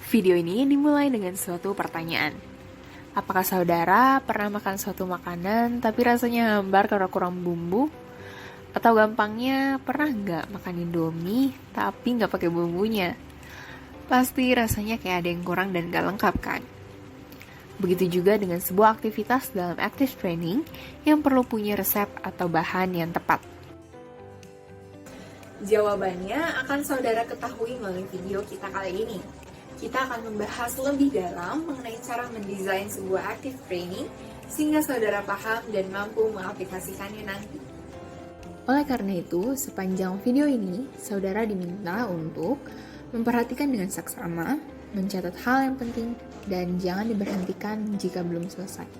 Video ini dimulai dengan suatu pertanyaan. Apakah saudara pernah makan suatu makanan tapi rasanya hambar karena kurang bumbu? Atau gampangnya pernah nggak makan Indomie tapi nggak pakai bumbunya? Pasti rasanya kayak ada yang kurang dan nggak lengkap kan? Begitu juga dengan sebuah aktivitas dalam active training yang perlu punya resep atau bahan yang tepat. Jawabannya akan saudara ketahui melalui video kita kali ini. Kita akan membahas lebih dalam mengenai cara mendesain sebuah active training sehingga saudara paham dan mampu mengaplikasikannya nanti. Oleh karena itu, sepanjang video ini, saudara diminta untuk memperhatikan dengan saksama, mencatat hal yang penting, dan jangan diberhentikan jika belum selesai.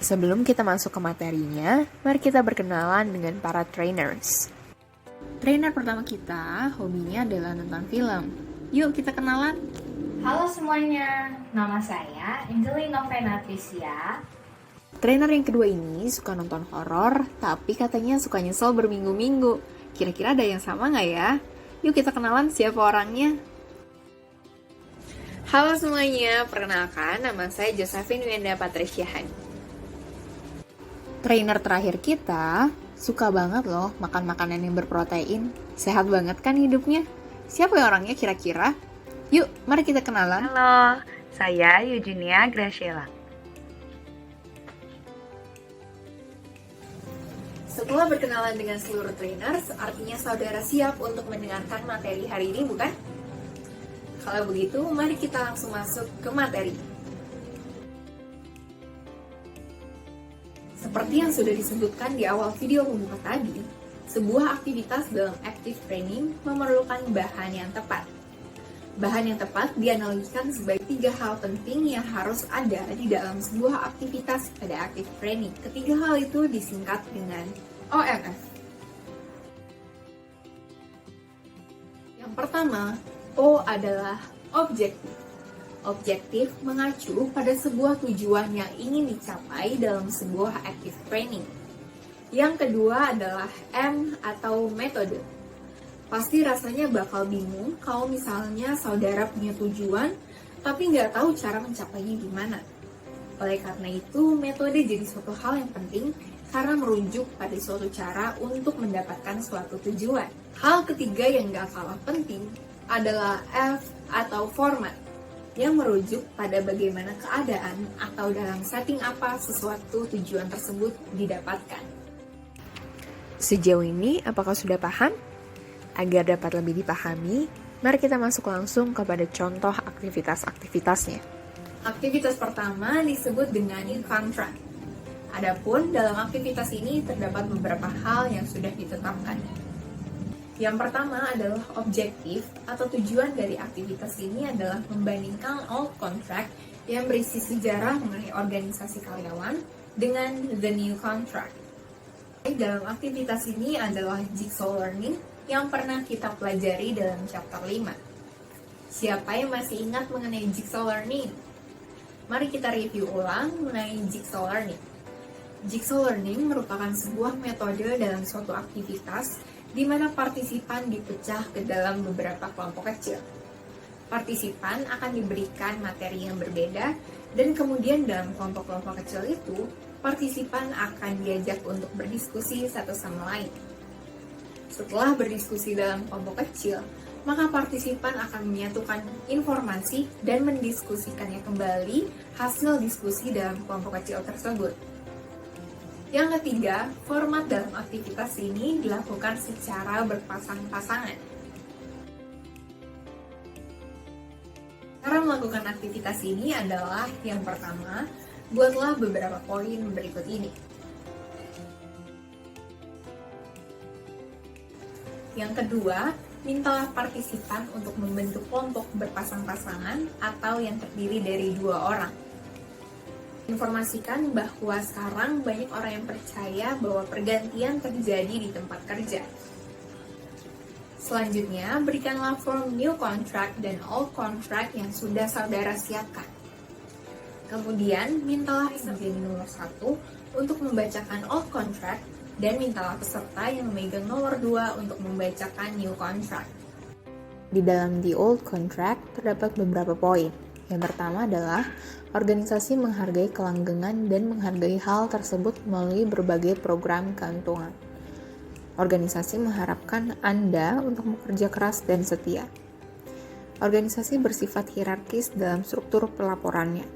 Sebelum kita masuk ke materinya, mari kita berkenalan dengan para trainers. Trainer pertama kita, hobinya adalah nonton film. Yuk kita kenalan. Halo semuanya, nama saya Angelina Novena-Tricia. Trainer yang kedua ini suka nonton horor, tapi katanya suka nyesel berminggu-minggu. Kira-kira ada yang sama nggak ya? Yuk kita kenalan siapa orangnya. Halo semuanya, perkenalkan nama saya Josephine Wenda Patriciahan. Trainer terakhir kita suka banget loh makan makanan yang berprotein. Sehat banget kan hidupnya? Siapa ya orangnya kira-kira? Yuk, mari kita kenalan. Halo, saya Eugenia Graciela. Setelah berkenalan dengan seluruh trainers, artinya saudara siap untuk mendengarkan materi hari ini, bukan? Kalau begitu, mari kita langsung masuk ke materi. Seperti yang sudah disebutkan di awal video pembuka tadi, sebuah aktivitas dalam active training memerlukan bahan yang tepat. Bahan yang tepat dianalogikan sebagai 3 hal penting yang harus ada di dalam sebuah aktivitas pada active training. Ketiga hal itu disingkat dengan OMF. Yang pertama, O adalah objektif. Objektif mengacu pada sebuah tujuan yang ingin dicapai dalam sebuah active training. Yang kedua adalah M atau metode. Pasti rasanya bakal bingung kalau misalnya saudara punya tujuan, tapi nggak tahu cara mencapainya gimana. Oleh karena itu, metode jadi suatu hal yang penting karena merujuk pada suatu cara untuk mendapatkan suatu tujuan. Hal ketiga yang nggak kalah penting adalah F atau format, yang merujuk pada bagaimana keadaan atau dalam setting apa sesuatu tujuan tersebut didapatkan. Sejauh ini, apakah sudah paham? Agar dapat lebih dipahami, mari kita masuk langsung kepada contoh aktivitas-aktivitasnya. Aktivitas pertama disebut dengan new contract. Adapun dalam aktivitas ini terdapat beberapa hal yang sudah ditetapkan. Yang pertama adalah objektif atau tujuan dari aktivitas ini adalah membandingkan old contract yang berisi sejarah mengenai organisasi karyawan dengan the new contract. Dalam aktivitas ini adalah jigsaw learning yang pernah kita pelajari dalam chapter 5. Siapa yang masih ingat mengenai jigsaw learning? Mari kita review ulang mengenai jigsaw learning. Jigsaw learning merupakan sebuah metode dalam suatu aktivitas di mana partisipan dipecah ke dalam beberapa kelompok kecil. Partisipan akan diberikan materi yang berbeda dan kemudian dalam kelompok-kelompok kecil itu, partisipan akan diajak untuk berdiskusi satu sama lain. Setelah berdiskusi dalam kelompok kecil, maka partisipan akan menyatukan informasi dan mendiskusikannya kembali hasil diskusi dalam kelompok kecil tersebut. Yang ketiga, format dalam aktivitas ini dilakukan secara berpasang-pasangan. Cara melakukan aktivitas ini adalah yang pertama, buatlah beberapa poin berikut ini. Yang kedua, mintalah partisipan untuk membentuk kelompok berpasang-pasangan atau yang terdiri dari 2 orang. Informasikan bahwa sekarang banyak orang yang percaya bahwa pergantian terjadi di tempat kerja. Selanjutnya, berikanlah form new contract dan old contract yang sudah saudara siapkan. Kemudian, mintalah menjadi nomor 1 untuk membacakan old contract dan mintalah peserta yang memegang nomor 2 untuk membacakan new contract. Di dalam The Old Contract terdapat beberapa poin. Yang pertama adalah organisasi menghargai kelanggengan dan menghargai hal tersebut melalui berbagai program keuntungan. Organisasi mengharapkan Anda untuk bekerja keras dan setia. Organisasi bersifat hierarkis dalam struktur pelaporannya.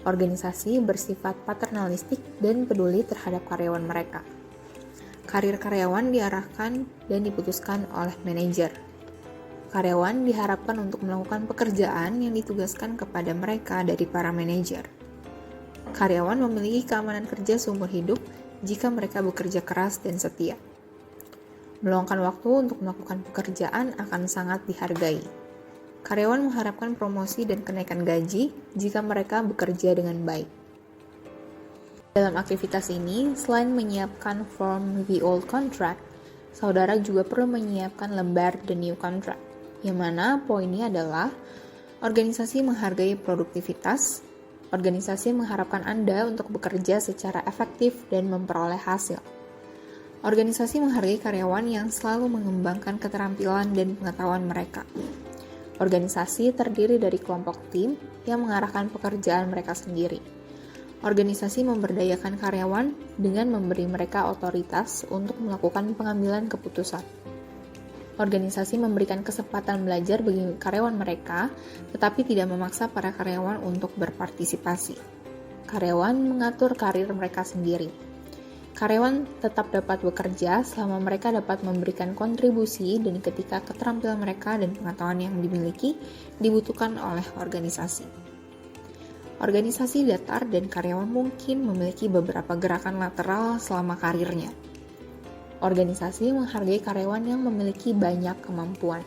Organisasi bersifat paternalistik dan peduli terhadap karyawan mereka. Karir karyawan diarahkan dan diputuskan oleh manajer. Karyawan diharapkan untuk melakukan pekerjaan yang ditugaskan kepada mereka dari para manajer. Karyawan memiliki keamanan kerja seumur hidup jika mereka bekerja keras dan setia. Meluangkan waktu untuk melakukan pekerjaan akan sangat dihargai. Karyawan mengharapkan promosi dan kenaikan gaji jika mereka bekerja dengan baik. Dalam aktivitas ini, selain menyiapkan form The Old Contract, saudara juga perlu menyiapkan lembar The New Contract, yang mana poinnya adalah organisasi menghargai produktivitas, organisasi mengharapkan Anda untuk bekerja secara efektif dan memperoleh hasil. Organisasi menghargai karyawan yang selalu mengembangkan keterampilan dan pengetahuan mereka. Organisasi terdiri dari kelompok tim yang mengarahkan pekerjaan mereka sendiri. Organisasi memberdayakan karyawan dengan memberi mereka otoritas untuk melakukan pengambilan keputusan. Organisasi memberikan kesempatan belajar bagi karyawan mereka, tetapi tidak memaksa para karyawan untuk berpartisipasi. Karyawan mengatur karir mereka sendiri. Karyawan tetap dapat bekerja selama mereka dapat memberikan kontribusi dan ketika keterampilan mereka dan pengetahuan yang dimiliki dibutuhkan oleh organisasi. Organisasi datar dan karyawan mungkin memiliki beberapa gerakan lateral selama karirnya. Organisasi menghargai karyawan yang memiliki banyak kemampuan.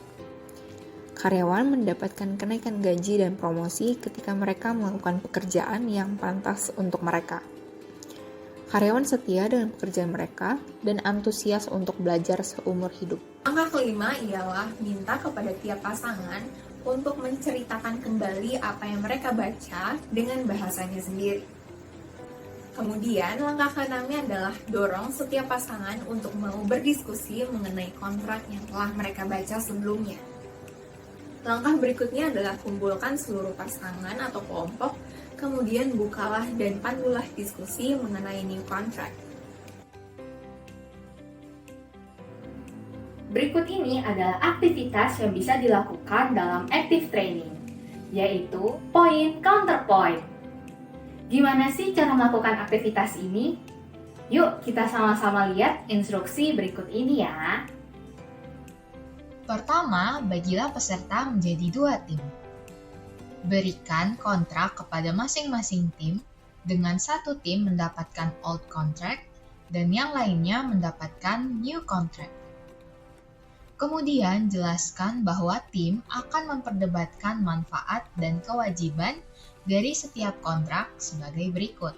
Karyawan mendapatkan kenaikan gaji dan promosi ketika mereka melakukan pekerjaan yang pantas untuk mereka. Karyawan setia dengan pekerjaan mereka dan antusias untuk belajar seumur hidup. Langkah kelima ialah minta kepada tiap pasangan untuk menceritakan kembali apa yang mereka baca dengan bahasanya sendiri. Kemudian langkah keenamnya adalah dorong setiap pasangan untuk mau berdiskusi mengenai kontrak yang telah mereka baca sebelumnya. Langkah berikutnya adalah kumpulkan seluruh pasangan atau kelompok, kemudian bukalah dan pandulah diskusi mengenai new contract. Berikut ini adalah aktivitas yang bisa dilakukan dalam active training, yaitu point counterpoint. Gimana sih cara melakukan aktivitas ini? Yuk kita sama-sama lihat instruksi berikut ini ya. Pertama, bagilah peserta menjadi 2 tim. Berikan kontrak kepada masing-masing tim dengan satu tim mendapatkan old contract dan yang lainnya mendapatkan new contract. Kemudian jelaskan bahwa tim akan memperdebatkan manfaat dan kewajiban dari setiap kontrak sebagai berikut.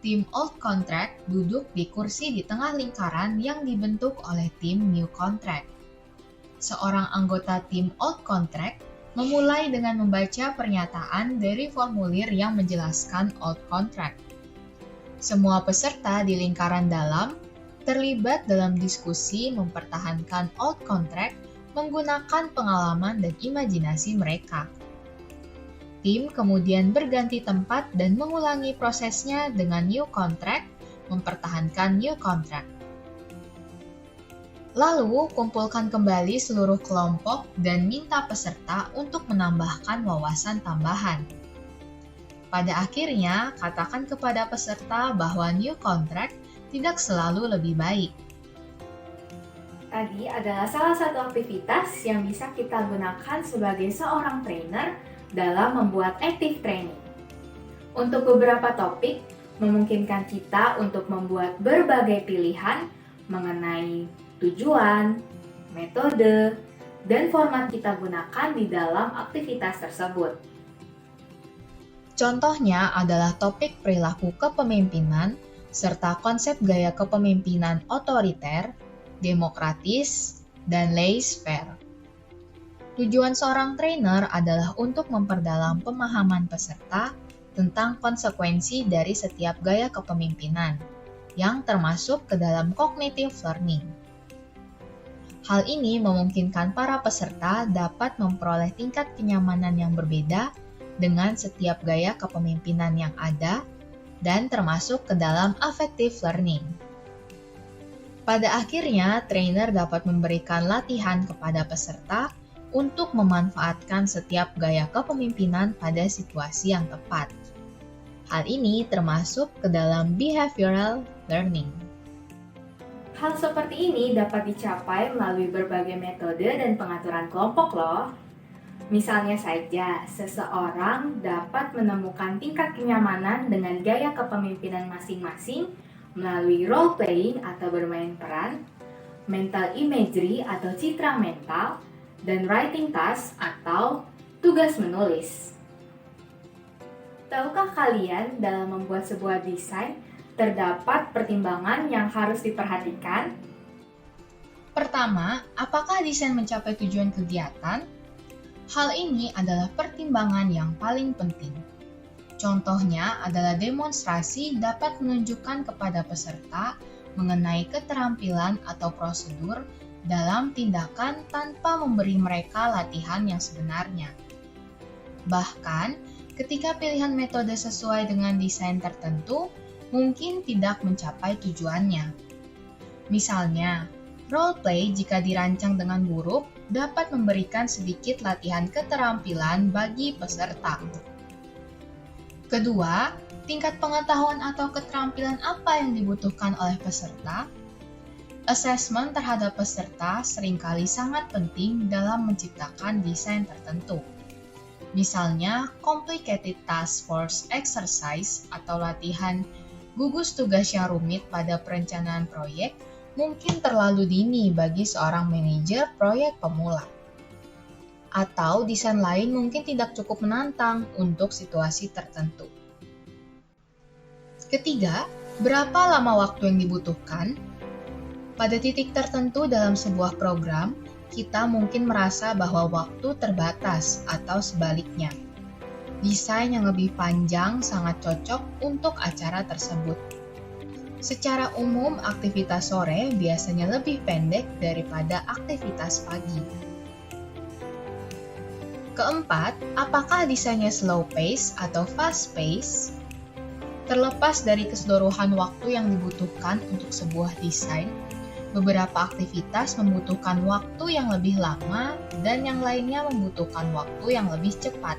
Tim old contract duduk di kursi di tengah lingkaran yang dibentuk oleh tim new contract. Seorang anggota tim old contract memulai dengan membaca pernyataan dari formulir yang menjelaskan old contract. Semua peserta di lingkaran dalam terlibat dalam diskusi mempertahankan old contract menggunakan pengalaman dan imajinasi mereka. Tim kemudian berganti tempat dan mengulangi prosesnya dengan new contract, mempertahankan new contract. Lalu, kumpulkan kembali seluruh kelompok dan minta peserta untuk menambahkan wawasan tambahan. Pada akhirnya, katakan kepada peserta bahwa new contract tidak selalu lebih baik. Tadi adalah salah satu aktivitas yang bisa kita gunakan sebagai seorang trainer dalam membuat active training. Untuk beberapa topik, memungkinkan kita untuk membuat berbagai pilihan mengenai tujuan, metode, dan format kita gunakan di dalam aktivitas tersebut. Contohnya adalah topik perilaku kepemimpinan, serta konsep gaya kepemimpinan otoriter, demokratis, dan laissez-faire. Tujuan seorang trainer adalah untuk memperdalam pemahaman peserta tentang konsekuensi dari setiap gaya kepemimpinan, yang termasuk ke dalam cognitive learning. Hal ini memungkinkan para peserta dapat memperoleh tingkat kenyamanan yang berbeda dengan setiap gaya kepemimpinan yang ada dan termasuk ke dalam affective learning. Pada akhirnya, trainer dapat memberikan latihan kepada peserta untuk memanfaatkan setiap gaya kepemimpinan pada situasi yang tepat. Hal ini termasuk ke dalam behavioral learning. Hal seperti ini dapat dicapai melalui berbagai metode dan pengaturan kelompok loh. Misalnya saja, seseorang dapat menemukan tingkat kenyamanan dengan gaya kepemimpinan masing-masing melalui role-playing atau bermain peran, mental imagery atau citra mental, dan writing task atau tugas menulis. Tahukah kalian dalam membuat sebuah desain, terdapat pertimbangan yang harus diperhatikan? Pertama, apakah desain mencapai tujuan kegiatan? Hal ini adalah pertimbangan yang paling penting. Contohnya adalah demonstrasi dapat menunjukkan kepada peserta mengenai keterampilan atau prosedur dalam tindakan tanpa memberi mereka latihan yang sebenarnya. Bahkan, ketika pilihan metode sesuai dengan desain tertentu, mungkin tidak mencapai tujuannya. Misalnya, role play jika dirancang dengan buruk dapat memberikan sedikit latihan keterampilan bagi peserta. Kedua, tingkat pengetahuan atau keterampilan apa yang dibutuhkan oleh peserta? Assessment terhadap peserta seringkali sangat penting dalam menciptakan desain tertentu. Misalnya, complicated task force exercise atau latihan gugus tugas yang rumit pada perencanaan proyek mungkin terlalu dini bagi seorang manajer proyek pemula. Atau desain lain mungkin tidak cukup menantang untuk situasi tertentu. Ketiga, berapa lama waktu yang dibutuhkan? Pada titik tertentu dalam sebuah program, kita mungkin merasa bahwa waktu terbatas atau sebaliknya. Desain yang lebih panjang sangat cocok untuk acara tersebut. Secara umum, aktivitas sore biasanya lebih pendek daripada aktivitas pagi. Keempat, apakah desainnya slow pace atau fast pace? Terlepas dari keseluruhan waktu yang dibutuhkan untuk sebuah desain, beberapa aktivitas membutuhkan waktu yang lebih lama dan yang lainnya membutuhkan waktu yang lebih cepat.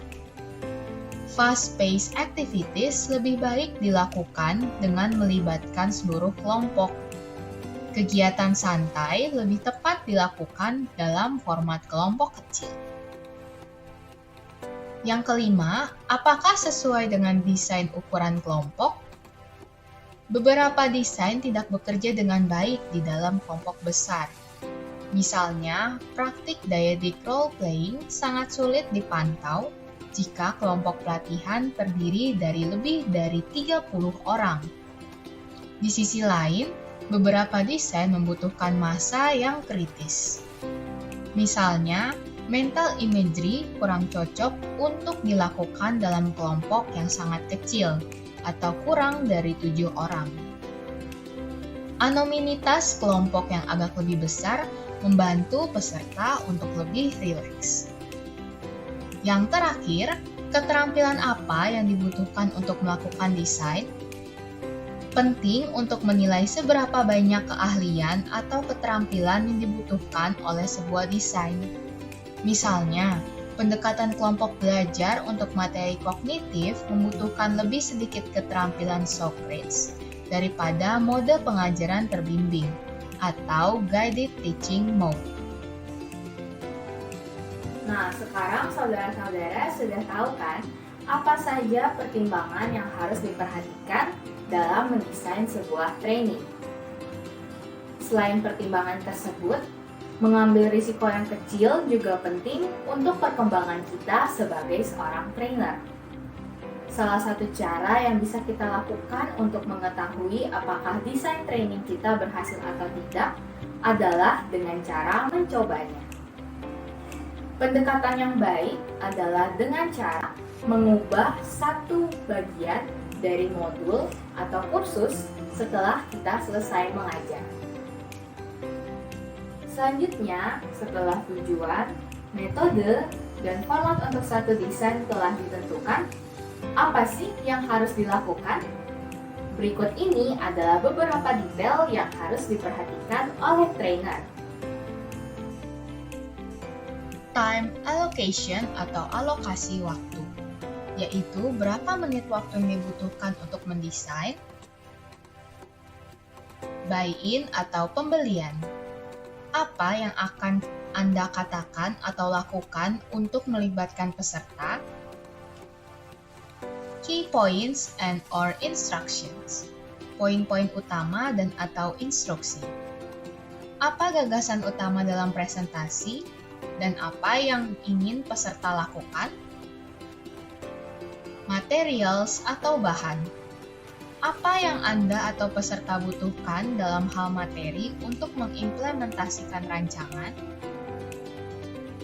Fast-paced activities lebih baik dilakukan dengan melibatkan seluruh kelompok. Kegiatan santai lebih tepat dilakukan dalam format kelompok kecil. Yang kelima, apakah sesuai dengan desain ukuran kelompok? Beberapa desain tidak bekerja dengan baik di dalam kelompok besar. Misalnya, praktik dyadic role-playing sangat sulit dipantau jika kelompok pelatihan terdiri dari lebih dari 30 orang. Di sisi lain, beberapa desain membutuhkan massa yang kritis. Misalnya, mental imagery kurang cocok untuk dilakukan dalam kelompok yang sangat kecil atau kurang dari 7 orang. Anonimitas kelompok yang agak lebih besar membantu peserta untuk lebih rileks. Yang terakhir, keterampilan apa yang dibutuhkan untuk melakukan desain? Penting untuk menilai seberapa banyak keahlian atau keterampilan yang dibutuhkan oleh sebuah desain. Misalnya, pendekatan kelompok belajar untuk materi kognitif membutuhkan lebih sedikit keterampilan Socrates daripada mode pengajaran terbimbing atau guided teaching mode. Nah, sekarang saudara-saudara sudah tahu kan apa saja pertimbangan yang harus diperhatikan dalam mendesain sebuah training. Selain pertimbangan tersebut, mengambil risiko yang kecil juga penting untuk perkembangan kita sebagai seorang trainer. Salah satu cara yang bisa kita lakukan untuk mengetahui apakah desain training kita berhasil atau tidak adalah dengan cara mencobanya. Pendekatan yang baik adalah dengan cara mengubah satu bagian dari modul atau kursus setelah kita selesai mengajar. Selanjutnya, setelah tujuan, metode, dan format untuk satu desain telah ditentukan, apa sih yang harus dilakukan? Berikut ini adalah beberapa detail yang harus diperhatikan oleh trainer. Time allocation atau alokasi waktu, yaitu berapa menit waktu yang dibutuhkan untuk mendesain. Buy-in atau pembelian, apa yang akan Anda katakan atau lakukan untuk melibatkan peserta. Key points and or instructions, poin-poin utama dan atau instruksi. Apa gagasan utama dalam presentasi dan apa yang ingin peserta lakukan? Materials atau bahan, apa yang Anda atau peserta butuhkan dalam hal materi untuk mengimplementasikan rancangan.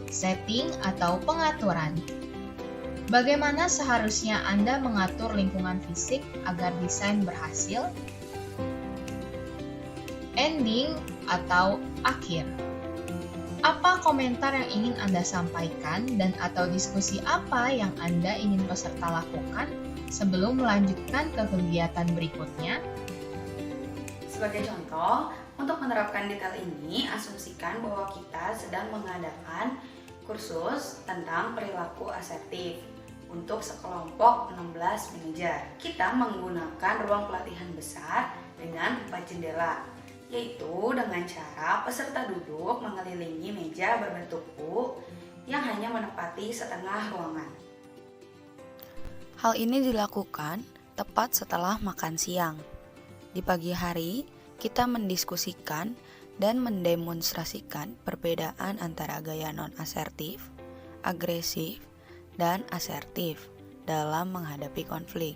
Setting atau pengaturan, bagaimana seharusnya Anda mengatur lingkungan fisik agar desain berhasil. Ending atau akhir, apa komentar yang ingin Anda sampaikan dan atau diskusi apa yang Anda ingin peserta lakukan sebelum melanjutkan ke kegiatan berikutnya. Sebagai contoh, untuk menerapkan detail ini, asumsikan bahwa kita sedang mengadakan kursus tentang perilaku asertif untuk sekelompok 16 manajer. Kita menggunakan ruang pelatihan besar dengan 4 jendela, yaitu dengan cara peserta duduk mengelilingi meja berbentuk U yang hanya menempati setengah ruangan. Hal ini dilakukan tepat setelah makan siang. Di pagi hari, kita mendiskusikan dan mendemonstrasikan perbedaan antara gaya non-asertif, agresif, dan asertif dalam menghadapi konflik.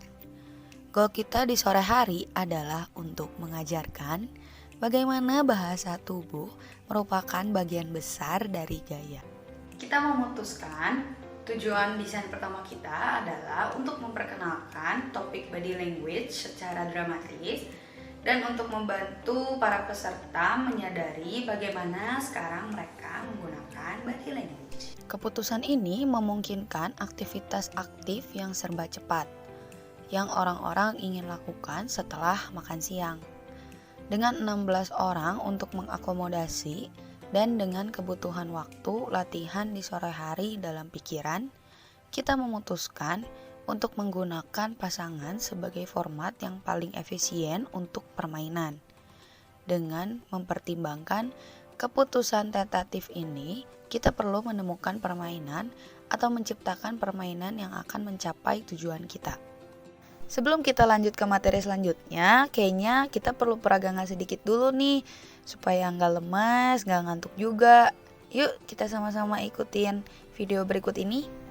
Goal kita di sore hari adalah untuk mengajarkan bagaimana bahasa tubuh merupakan bagian besar dari gaya. Kita memutuskan tujuan desain pertama kita adalah untuk memperkenalkan topik body language secara dramatis dan untuk membantu para peserta menyadari bagaimana sekarang mereka menggunakan body language. Keputusan ini memungkinkan aktivitas aktif yang serba cepat yang orang-orang ingin lakukan setelah makan siang. Dengan 16 orang untuk mengakomodasi dan dengan kebutuhan waktu latihan di sore hari dalam pikiran, kita memutuskan untuk menggunakan pasangan sebagai format yang paling efisien untuk permainan. Dengan mempertimbangkan keputusan tentatif ini, kita perlu menemukan permainan atau menciptakan permainan yang akan mencapai tujuan kita. Sebelum kita lanjut ke materi selanjutnya, kayaknya kita perlu peragangan sedikit dulu nih, supaya nggak lemas, nggak ngantuk juga. Yuk kita sama-sama ikutin video berikut ini.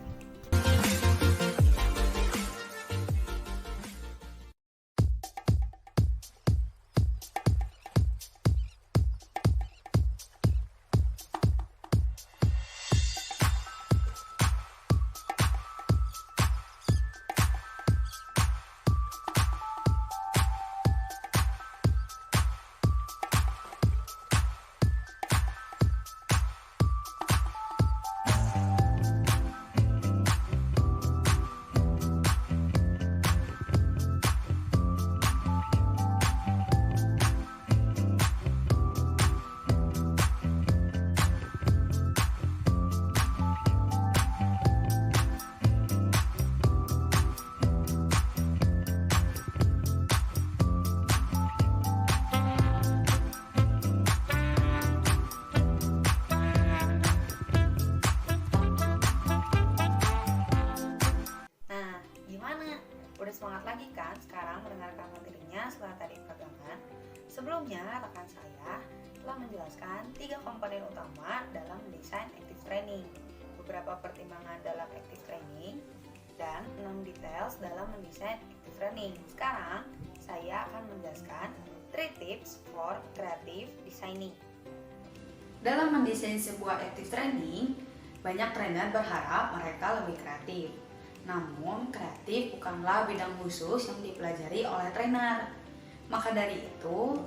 Udah semangat lagi kan sekarang mendengarkan materinya setelah tadi peragangan? Sebelumnya, rekan saya telah menjelaskan 3 komponen utama dalam mendesain active training, beberapa pertimbangan dalam active training, dan 6 details dalam mendesain active training. Sekarang, saya akan menjelaskan 3 tips for creative designing. Dalam mendesain sebuah active training, banyak trainer berharap mereka lebih kreatif. Namun, kreatif bukanlah bidang khusus yang dipelajari oleh trainer. Maka dari itu,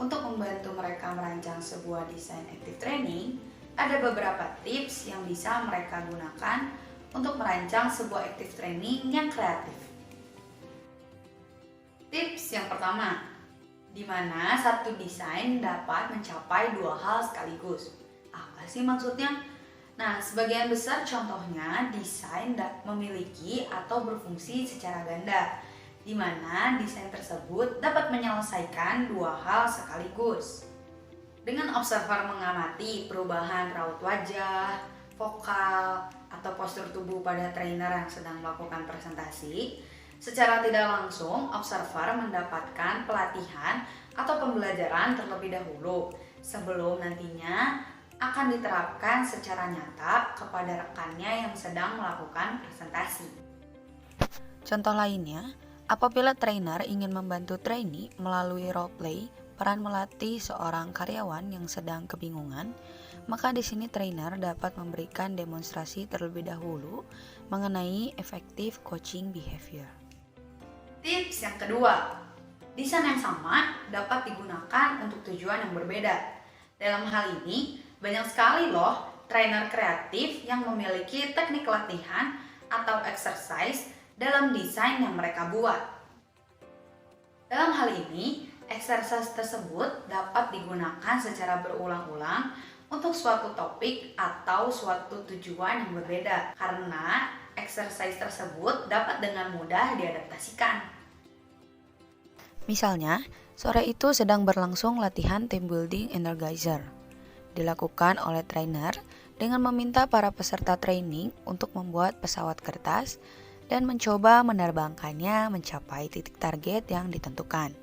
Untuk membantu mereka merancang sebuah desain active training, ada beberapa tips yang bisa mereka gunakan untuk merancang sebuah active training yang kreatif. Tips yang pertama, di mana satu desain dapat mencapai dua hal sekaligus. Apa sih maksudnya? Nah, sebagian besar contohnya desain memiliki atau berfungsi secara ganda, di mana desain tersebut dapat menyelesaikan dua hal sekaligus. Dengan observer mengamati perubahan raut wajah, vokal, atau postur tubuh pada trainer yang sedang melakukan presentasi, secara tidak langsung observer mendapatkan pelatihan atau pembelajaran terlebih dahulu sebelum nantinya akan diterapkan secara nyata kepada rekannya yang sedang melakukan presentasi. Contoh lainnya, apabila trainer ingin membantu trainee melalui role play, peran melatih seorang karyawan yang sedang kebingungan, maka di sini trainer dapat memberikan demonstrasi terlebih dahulu mengenai effective coaching behavior. Tips yang kedua, desain yang sama dapat digunakan untuk tujuan yang berbeda. Dalam hal ini, banyak sekali loh trainer kreatif yang memiliki teknik latihan atau exercise dalam desain yang mereka buat. Dalam hal ini, exercise tersebut dapat digunakan secara berulang-ulang untuk suatu topik atau suatu tujuan yang berbeda, karena exercise tersebut dapat dengan mudah diadaptasikan. Misalnya, sore itu sedang berlangsung latihan team building energizer. Dilakukan oleh trainer dengan meminta para peserta training untuk membuat pesawat kertas dan mencoba menerbangkannya mencapai titik target yang ditentukan.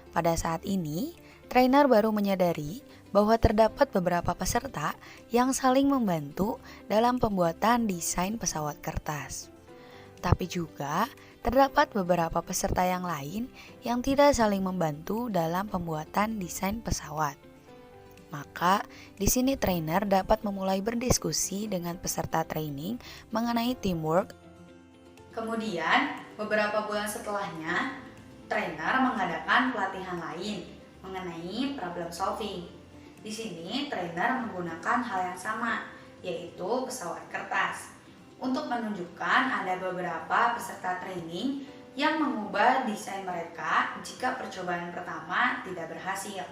Pada saat ini, trainer baru menyadari bahwa terdapat beberapa peserta yang saling membantu dalam pembuatan desain pesawat kertas. Tapi juga terdapat beberapa peserta yang lain yang tidak saling membantu dalam pembuatan desain pesawat. Maka, di sini trainer dapat memulai berdiskusi dengan peserta training mengenai teamwork. Kemudian, beberapa bulan setelahnya, trainer mengadakan pelatihan lain mengenai problem solving. Di sini, trainer menggunakan hal yang sama, yaitu pesawat kertas, untuk menunjukkan ada beberapa peserta training yang mengubah desain mereka jika percobaan pertama tidak berhasil.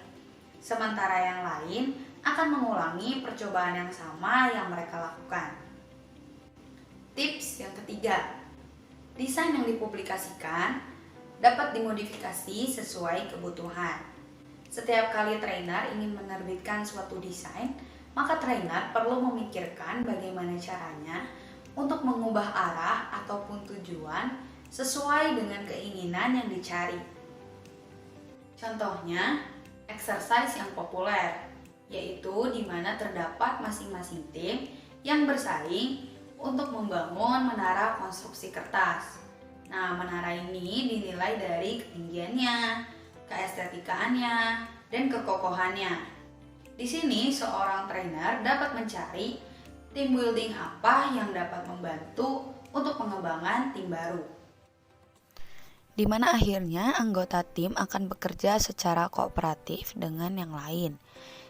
Sementara yang lain akan mengulangi percobaan yang sama yang mereka lakukan. Tips yang ketiga, desain yang dipublikasikan dapat dimodifikasi sesuai kebutuhan. Setiap kali trainer ingin menerbitkan suatu desain, maka trainer perlu memikirkan bagaimana caranya untuk mengubah arah ataupun tujuan sesuai dengan keinginan yang dicari. Contohnya, exercise yang populer, yaitu di mana terdapat masing-masing tim yang bersaing untuk membangun menara konstruksi kertas. Nah, menara ini dinilai dari ketinggiannya, keestetikaannya, dan kekokohannya. Di sini, seorang trainer dapat mencari tim building apa yang dapat membantu untuk pengembangan tim baru, Di mana akhirnya anggota tim akan bekerja secara kooperatif dengan yang lain.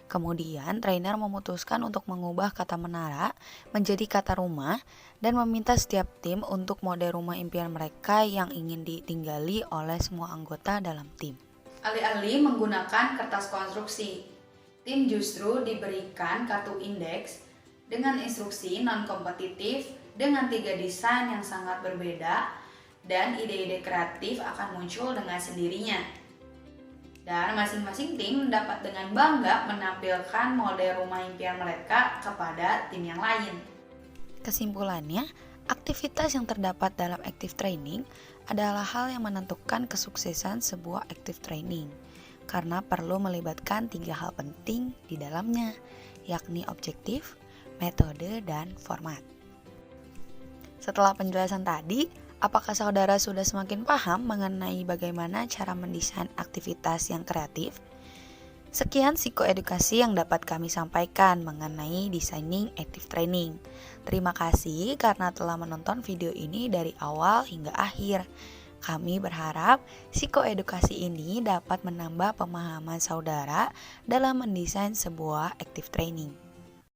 Kemudian trainer memutuskan untuk mengubah kata menara menjadi kata rumah dan meminta setiap tim untuk model rumah impian mereka yang ingin ditinggali oleh semua anggota dalam tim. Alih-alih menggunakan kertas konstruksi, tim justru diberikan kartu indeks dengan instruksi non-kompetitif dengan 3 desain yang sangat berbeda, dan ide-ide kreatif akan muncul dengan sendirinya. Dan masing-masing tim dapat dengan bangga menampilkan model rumah impian mereka kepada tim yang lain. Kesimpulannya, aktivitas yang terdapat dalam active training adalah hal yang menentukan kesuksesan sebuah active training, karena perlu melibatkan 3 hal penting di dalamnya, yakni objektif, metode, dan format. Setelah penjelasan tadi, apakah saudara sudah semakin paham mengenai bagaimana cara mendesain aktivitas yang kreatif? Sekian psikoedukasi yang dapat kami sampaikan mengenai designing active training. Terima kasih karena telah menonton video ini dari awal hingga akhir. Kami berharap psikoedukasi ini dapat menambah pemahaman saudara dalam mendesain sebuah active training.